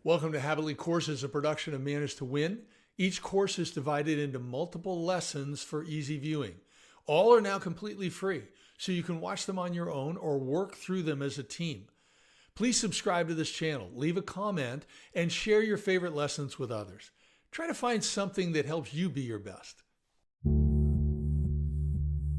Welcome to Habitly Courses, a production of Manage to Win. Each course is divided into multiple lessons for easy viewing. All are now completely free, so you can watch them on your own or work through them as a team. Please subscribe to this channel, leave a comment, and share your favorite lessons with others. Try to find something that helps you be your best.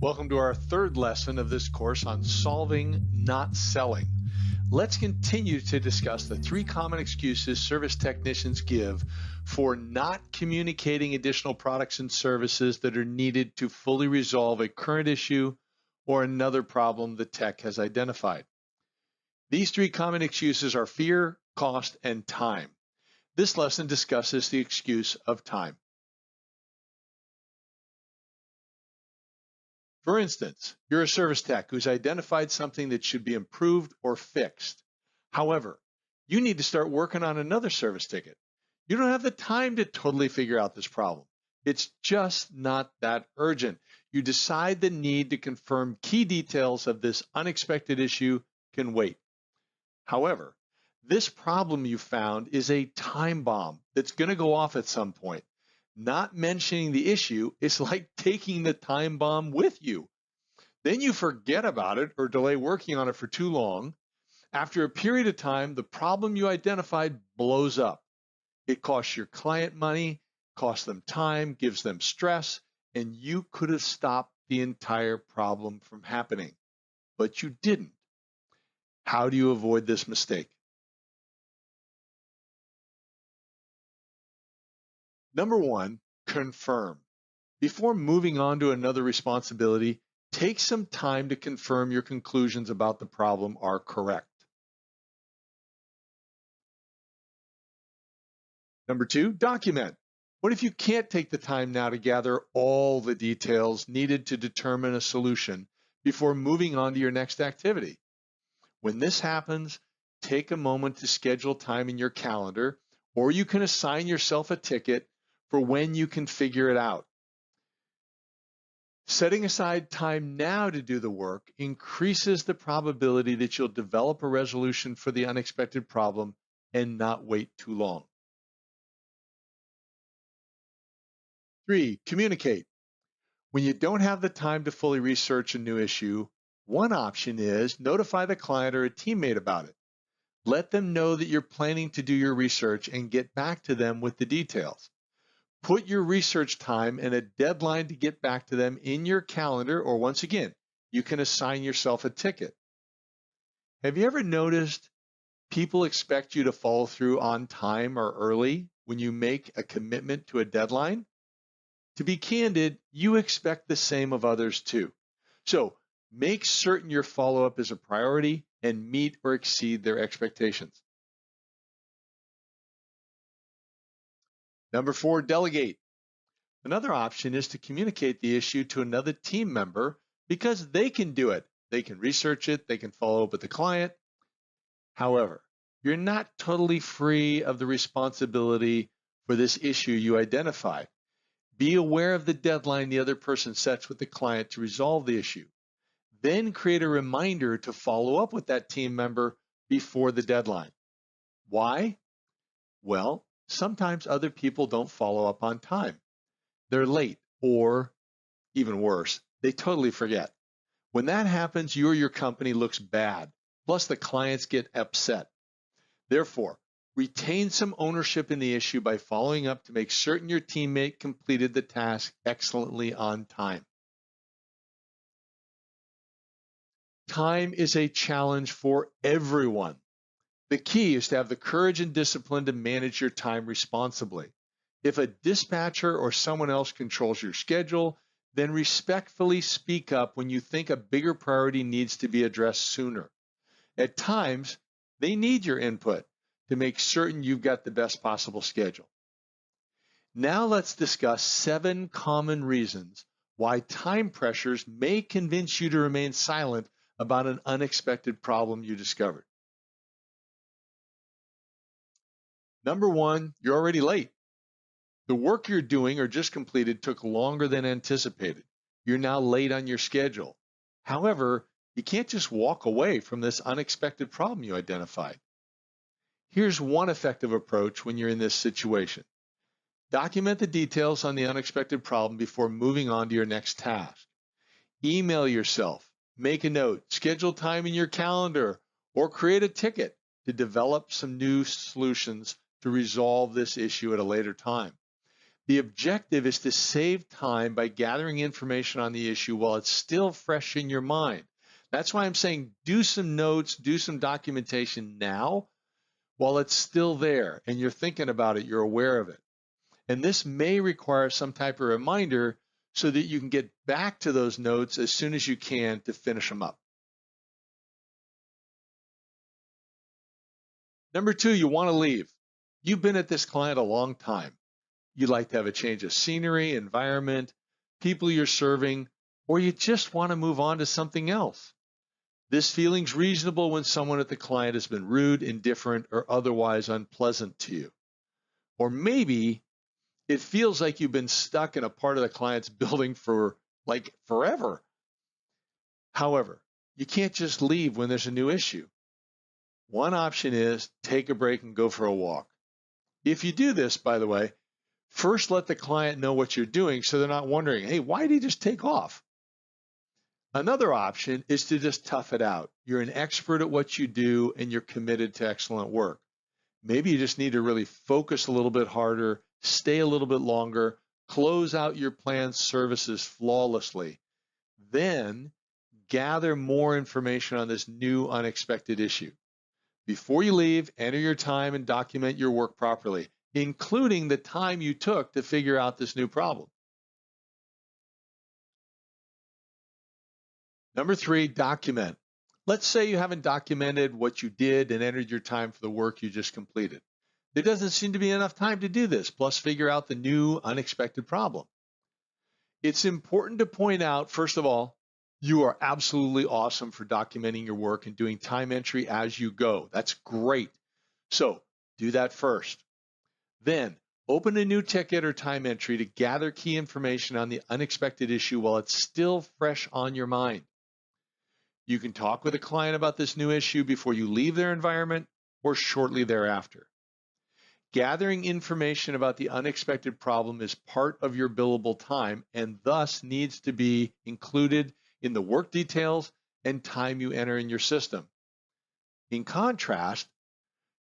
Welcome to our third lesson of this course on solving, not selling. Let's continue to discuss the three common excuses service technicians give for not communicating additional products and services that are needed to fully resolve a current issue or another problem the tech has identified. These three common excuses are fear, cost, and time. This lesson discusses the excuse of time. For instance, you're a service tech who's identified something that should be improved or fixed. However, you need to start working on another service ticket. You don't have the time to totally figure out this problem. It's just not that urgent. You decide the need to confirm key details of this unexpected issue can wait. However, this problem you found is a time bomb that's going to go off at some point. Not mentioning the issue is like taking the time bomb with you. Then you forget about it or delay working on it for too long. After a period of time, the problem you identified blows up. It costs your client money, costs them time, gives them stress, and you could have stopped the entire problem from happening, but you didn't. How do you avoid this mistake? Number one, confirm. Before moving on to another responsibility, take some time to confirm your conclusions about the problem are correct. Number two, document. What if you can't take the time now to gather all the details needed to determine a solution before moving on to your next activity? When this happens, take a moment to schedule time in your calendar, or you can assign yourself a ticket for when you can figure it out. Setting aside time now to do the work increases the probability that you'll develop a resolution for the unexpected problem and not wait too long. 3, communicate. When you don't have the time to fully research a new issue, one option is notify the client or a teammate about it. Let them know that you're planning to do your research and get back to them with the details. Put your research time and a deadline to get back to them in your calendar, or once again, you can assign yourself a ticket. Have you ever noticed people expect you to follow through on time or early when you make a commitment to a deadline? To be candid, you expect the same of others too. So make certain your follow-up is a priority and meet or exceed their expectations. Number 4, delegate. Another option is to communicate the issue to another team member because they can do it. They can research it, they can follow up with the client. However, you're not totally free of the responsibility for this issue you identify. Be aware of the deadline the other person sets with the client to resolve the issue. Then create a reminder to follow up with that team member before the deadline. Why? Well, sometimes other people don't follow up on time. They're late, or even worse, they totally forget. When that happens, you or your company looks bad. Plus, the clients get upset. Therefore, retain some ownership in the issue by following up to make certain your teammate completed the task excellently on time. Time is a challenge for everyone. The key is to have the courage and discipline to manage your time responsibly. If a dispatcher or someone else controls your schedule, then respectfully speak up when you think a bigger priority needs to be addressed sooner. At times, they need your input to make certain you've got the best possible schedule. Now let's discuss 7 common reasons why time pressures may convince you to remain silent about an unexpected problem you discovered. Number 1, you're already late. The work you're doing or just completed took longer than anticipated. You're now late on your schedule. However, you can't just walk away from this unexpected problem you identified. Here's one effective approach when you're in this situation. Document the details on the unexpected problem before moving on to your next task. Email yourself, make a note, schedule time in your calendar, or create a ticket to develop some new solutions to resolve this issue at a later time. The objective is to save time by gathering information on the issue while it's still fresh in your mind. That's why I'm saying do some notes, do some documentation now while it's still there and you're thinking about it, you're aware of it. And this may require some type of reminder so that you can get back to those notes as soon as you can to finish them up. Number 2, you want to leave. You've been at this client a long time. You'd like to have a change of scenery, environment, people you're serving, or you just want to move on to something else. This feeling's reasonable when someone at the client has been rude, indifferent, or otherwise unpleasant to you. Or maybe it feels like you've been stuck in a part of the client's building for like forever. However, you can't just leave when there's a new issue. One option is take a break and go for a walk. If you do this, by the way, first let the client know what you're doing so they're not wondering, hey, why did he just take off? Another option is to just tough it out. You're an expert at what you do and you're committed to excellent work. Maybe you just need to really focus a little bit harder, stay a little bit longer, close out your planned services flawlessly. Then gather more information on this new unexpected issue. Before you leave, enter your time and document your work properly, including the time you took to figure out this new problem. Number 3, document. Let's say you haven't documented what you did and entered your time for the work you just completed. There doesn't seem to be enough time to do this, plus figure out the new unexpected problem. It's important to point out, first of all, you are absolutely awesome for documenting your work and doing time entry as you go. That's great. So do that first. Then open a new ticket or time entry to gather key information on the unexpected issue while it's still fresh on your mind. You can talk with a client about this new issue before you leave their environment or shortly thereafter. Gathering information about the unexpected problem is part of your billable time and thus needs to be included in the work details and time you enter in your system. In contrast,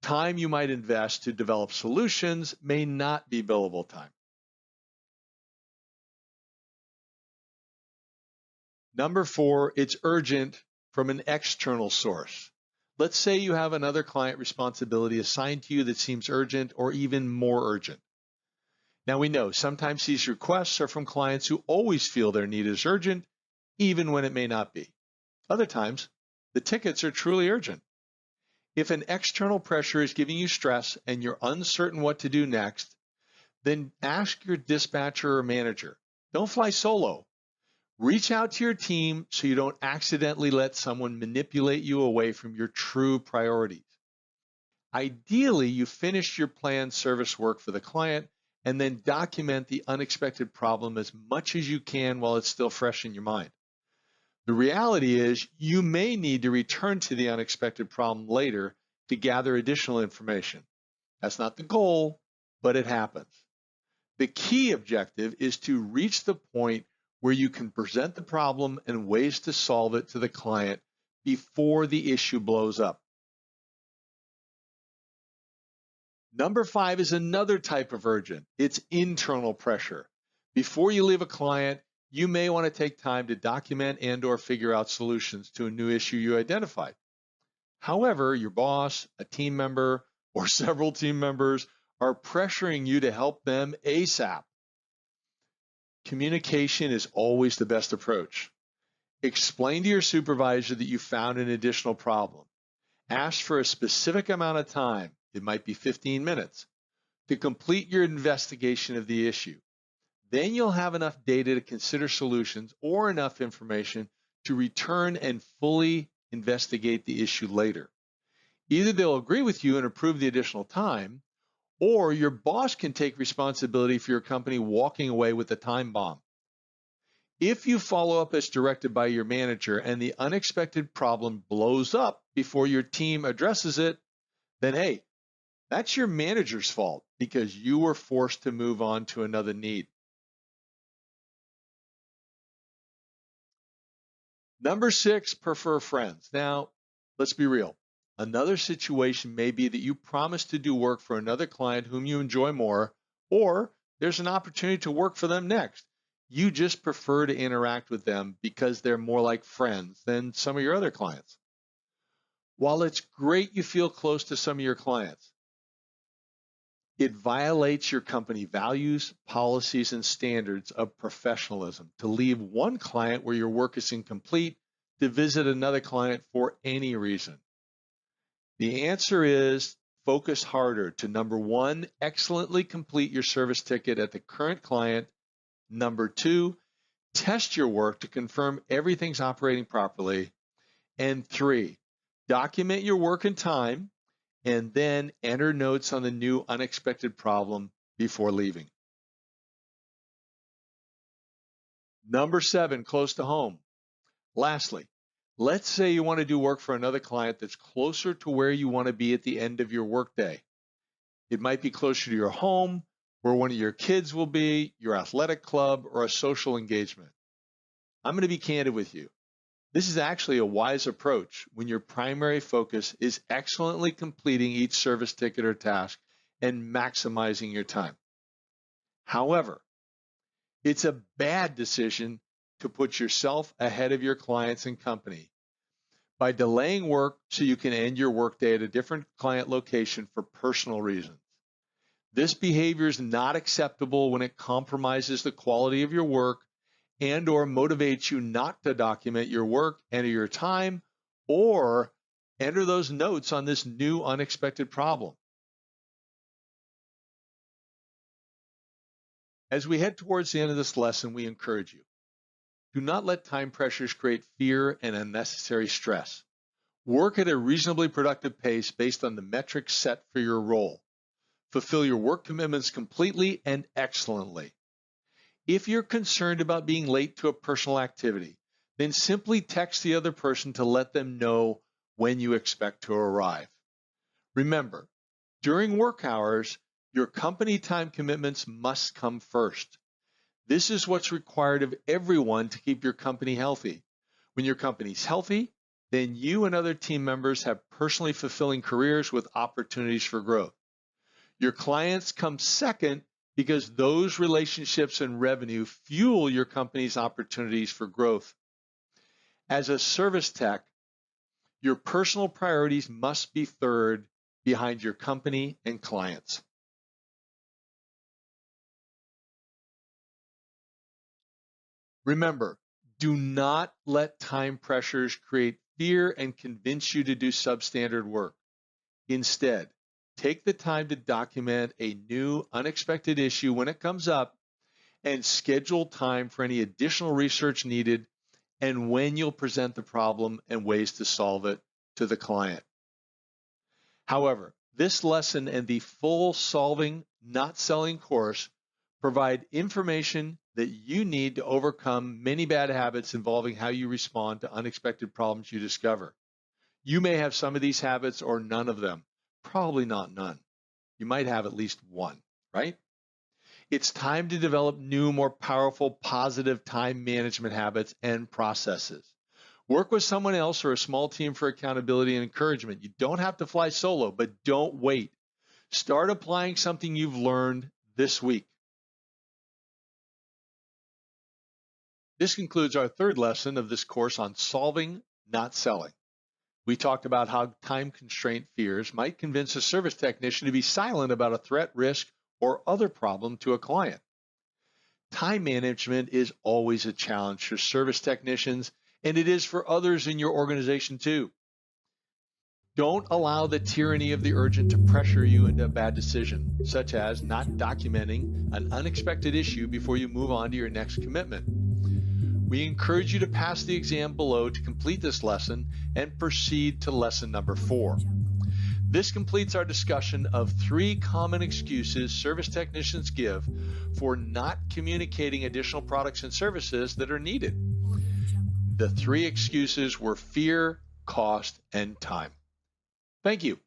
time you might invest to develop solutions may not be billable time. Number 4, it's urgent from an external source. Let's say you have another client responsibility assigned to you that seems urgent or even more urgent. Now we know sometimes these requests are from clients who always feel their need is urgent, even when it may not be. Other times, the tickets are truly urgent. If an external pressure is giving you stress and you're uncertain what to do next, then ask your dispatcher or manager. Don't fly solo. Reach out to your team so you don't accidentally let someone manipulate you away from your true priorities. Ideally, you finish your planned service work for the client and then document the unexpected problem as much as you can while it's still fresh in your mind. The reality is you may need to return to the unexpected problem later to gather additional information. That's not the goal, but it happens. The key objective is to reach the point where you can present the problem and ways to solve it to the client before the issue blows up. Number 5 is another type of urgent. It's internal pressure. Before you leave a client, you may want to take time to document and/or figure out solutions to a new issue you identified. However, your boss, a team member, or several team members are pressuring you to help them ASAP. Communication is always the best approach. Explain to your supervisor that you found an additional problem. Ask for a specific amount of time, it might be 15 minutes, to complete your investigation of the issue. Then you'll have enough data to consider solutions or enough information to return and fully investigate the issue later. Either they'll agree with you and approve the additional time, or your boss can take responsibility for your company walking away with the time bomb. If you follow up as directed by your manager and the unexpected problem blows up before your team addresses it, then hey, That's your manager's fault because you were forced to move on to another need. Number 6, prefer friends. Now, let's be real. Another situation may be that you promise to do work for another client whom you enjoy more, or there's an opportunity to work for them next. You just prefer to interact with them because they're more like friends than some of your other clients. While it's great you feel close to some of your clients, it violates your company values, policies, and standards of professionalism to leave one client where your work is incomplete to visit another client for any reason. The answer is focus harder to number 1, excellently complete your service ticket at the current client. Number 2, test your work to confirm everything's operating properly. And 3, document your work in time and then enter notes on the new unexpected problem before leaving. Number 7, close to home. Lastly, let's say you want to do work for another client that's closer to where you want to be at the end of your workday. It might be closer to your home, where one of your kids will be, your athletic club, or a social engagement. I'm going to be candid with you. This is actually a wise approach when your primary focus is excellently completing each service ticket or task and maximizing your time. However, it's a bad decision to put yourself ahead of your clients and company by delaying work so you can end your workday at a different client location for personal reasons. This behavior is not acceptable when it compromises the quality of your work and or motivates you not to document your work, enter your time, or enter those notes on this new unexpected problem. As we head towards the end of this lesson, we encourage you. Do not let time pressures create fear and unnecessary stress. Work at a reasonably productive pace based on the metrics set for your role. Fulfill your work commitments completely and excellently. If you're concerned about being late to a personal activity, then simply text the other person to let them know when you expect to arrive. Remember, during work hours, your company time commitments must come first. This is what's required of everyone to keep your company healthy. When your company's healthy, then you and other team members have personally fulfilling careers with opportunities for growth. Your clients come second because those relationships and revenue fuel your company's opportunities for growth. As a service tech, your personal priorities must be third behind your company and clients. Remember, do not let time pressures create fear and convince you to do substandard work. Instead, take the time to document a new unexpected issue when it comes up and schedule time for any additional research needed and when you'll present the problem and ways to solve it to the client. However, this lesson and the full Solving, Not Selling course provide information that you need to overcome many bad habits involving how you respond to unexpected problems you discover. You may have some of these habits or none of them. Probably not none. You might have at least one, right? It's time to develop new, more powerful, positive time management habits and processes. Work with someone else or a small team for accountability and encouragement. You don't have to fly solo, but don't wait. Start applying something you've learned this week. This concludes our third lesson of this course on solving, not selling. We talked about how time constraint fears might convince a service technician to be silent about a threat, risk, or other problem to a client. Time management is always a challenge for service technicians, and it is for others in your organization too. Don't allow the tyranny of the urgent to pressure you into a bad decision, such as not documenting an unexpected issue before you move on to your next commitment. We encourage you to pass the exam below to complete this lesson and proceed to lesson number 4. This completes our discussion of 3 common excuses service technicians give for not communicating additional products and services that are needed. The 3 excuses were fear, cost, and time. Thank you.